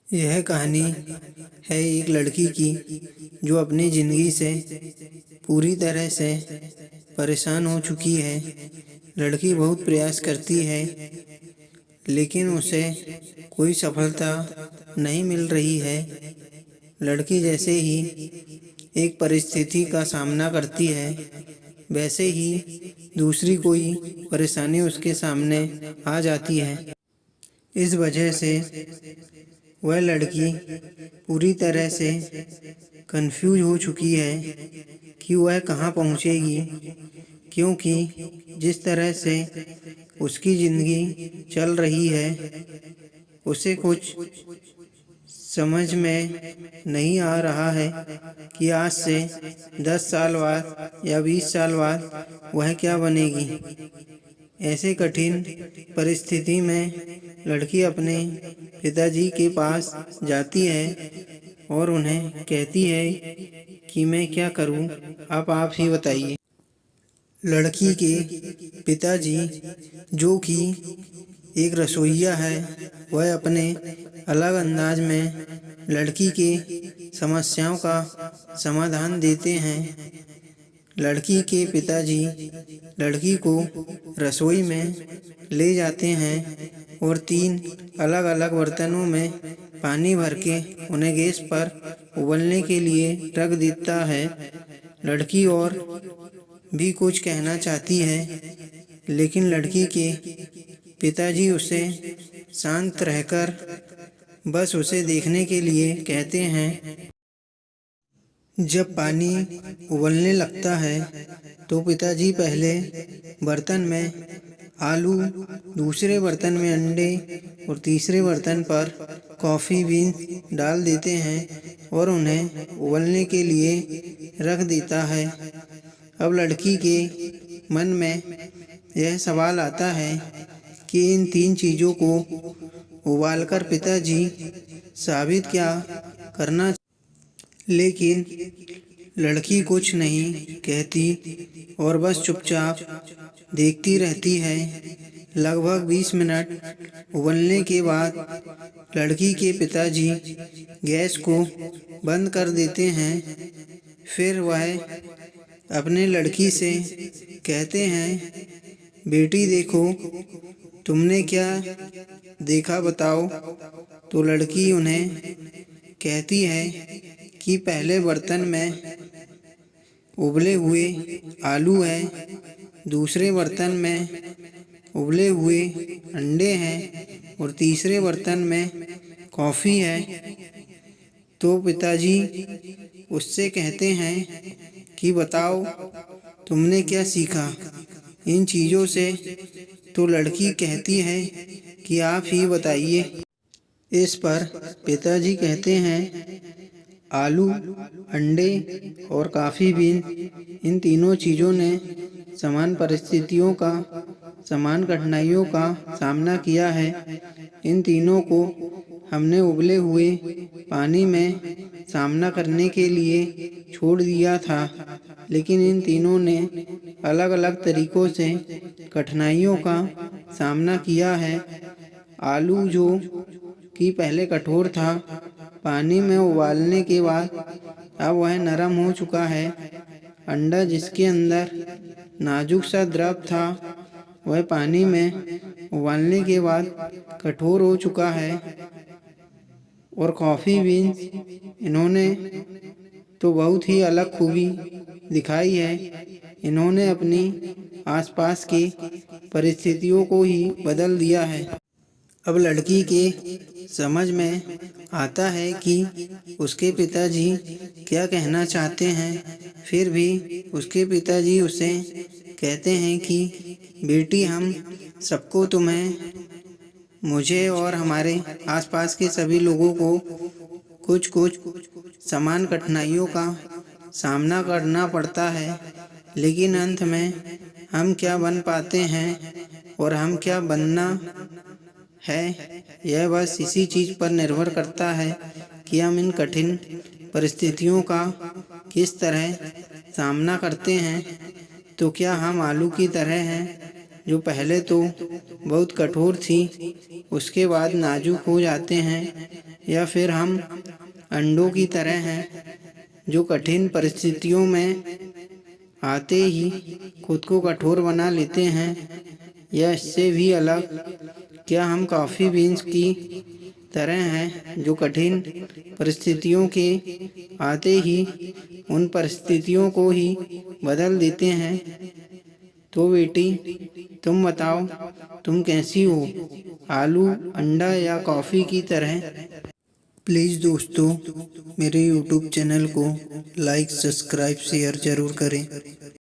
यह कहानी है एक लड़की की जो अपनी ज़िंदगी से पूरी तरह से परेशान हो चुकी है। लड़की बहुत प्रयास करती है लेकिन उसे कोई सफलता नहीं मिल रही है। लड़की जैसे ही एक परिस्थिति का सामना करती है वैसे ही दूसरी कोई परेशानी उसके सामने आ जाती है। इस वजह से वह लड़की पूरी तरह से कंफ्यूज हो चुकी है कि वह कहाँ पहुँचेगी, क्योंकि जिस तरह से उसकी ज़िंदगी चल रही है उसे कुछ समझ में नहीं आ रहा है कि आज से 10 साल बाद या 20 साल बाद वह क्या बनेगी। ऐसे कठिन परिस्थिति में लड़की अपने पिताजी के पास जाती है और उन्हें कहती है कि मैं क्या करूं, आप ही बताइए। लड़की के पिताजी, जो कि एक रसोइया है, वह अपने अलग अंदाज में लड़की के समस्याओं का समाधान देते हैं। लड़की के पिताजी लड़की को रसोई में ले जाते हैं और 3 अलग अलग बर्तनों में पानी भर के उन्हें गैस पर उबलने के लिए रख देता है। लड़की और भी कुछ कहना चाहती है लेकिन लड़की के पिताजी उसे शांत रहकर बस उसे देखने के लिए कहते हैं। जब पानी उबलने लगता है तो पिताजी पहले बर्तन में आलू, दूसरे बर्तन में अंडे और तीसरे बर्तन पर कॉफ़ी बीन्स डाल देते हैं और उन्हें उबलने के लिए रख देता है। अब लड़की के मन में यह सवाल आता है कि इन 3 चीज़ों को उबालकर पिताजी साबित क्या करना, लेकिन लड़की कुछ नहीं कहती और बस चुपचाप देखती रहती है। लगभग 20 मिनट उबलने के बाद लड़की के पिताजी गैस को बंद कर देते हैं। फिर वह अपने लड़की से कहते हैं, बेटी देखो, तुमने क्या देखा बताओ। तो लड़की उन्हें कहती है कि पहले बर्तन में उबले हुए आलू है, दूसरे बर्तन में उबले हुए अंडे हैं और तीसरे बर्तन में कॉफ़ी है। तो पिताजी उससे कहते हैं कि बताओ तुमने क्या सीखा इन चीज़ों से। तो लड़की कहती है कि आप ही बताइए। इस पर पिताजी कहते हैं, आलू, अंडे और कॉफ़ी बीन, इन तीनों चीज़ों ने समान परिस्थितियों का, समान कठिनाइयों का सामना किया है। इन तीनों को हमने उबले हुए पानी में सामना करने के लिए छोड़ दिया था, लेकिन इन तीनों ने अलग अलग तरीक़ों से कठिनाइयों का सामना किया है। आलू जो कि पहले कठोर था, पानी में उबालने के बाद अब वह नरम हो चुका है। अंडा जिसके अंदर नाजुक सा द्रव था, वह पानी में उबालने के बाद कठोर हो चुका है। और कॉफ़ी बीन्स, इन्होंने तो बहुत ही अलग खूबी दिखाई है। इन्होंने अपनी आसपास की परिस्थितियों को ही बदल दिया है। अब लड़की के समझ में आता है कि उसके पिताजी क्या कहना चाहते हैं। फिर भी उसके पिताजी उसे कहते हैं कि बेटी, हम सबको, तुम्हें, मुझे और हमारे आसपास के सभी लोगों को कुछ कुछ समान कठिनाइयों का सामना करना पड़ता है, लेकिन अंत में हम क्या बन पाते हैं और हम क्या बनना है, यह बस इसी चीज़ पर निर्भर करता है कि हम इन कठिन परिस्थितियों का किस तरह सामना करते हैं। तो क्या हम आलू की तरह हैं, जो पहले तो बहुत कठोर थी, उसके बाद नाजुक हो जाते हैं, या फिर हम अंडों की तरह हैं जो कठिन परिस्थितियों में आते ही खुद को कठोर बना लेते हैं, या इससे भी अलग, क्या हम कॉफ़ी बीन्स की तरह हैं जो कठिन परिस्थितियों के आते ही उन परिस्थितियों को ही बदल देते हैं? तो बेटी, तुम बताओ, तुम कैसी हो, आलू, अंडा या कॉफ़ी की तरह? प्लीज़ दोस्तों, मेरे YouTube चैनल को लाइक, सब्सक्राइब, शेयर ज़रूर करें।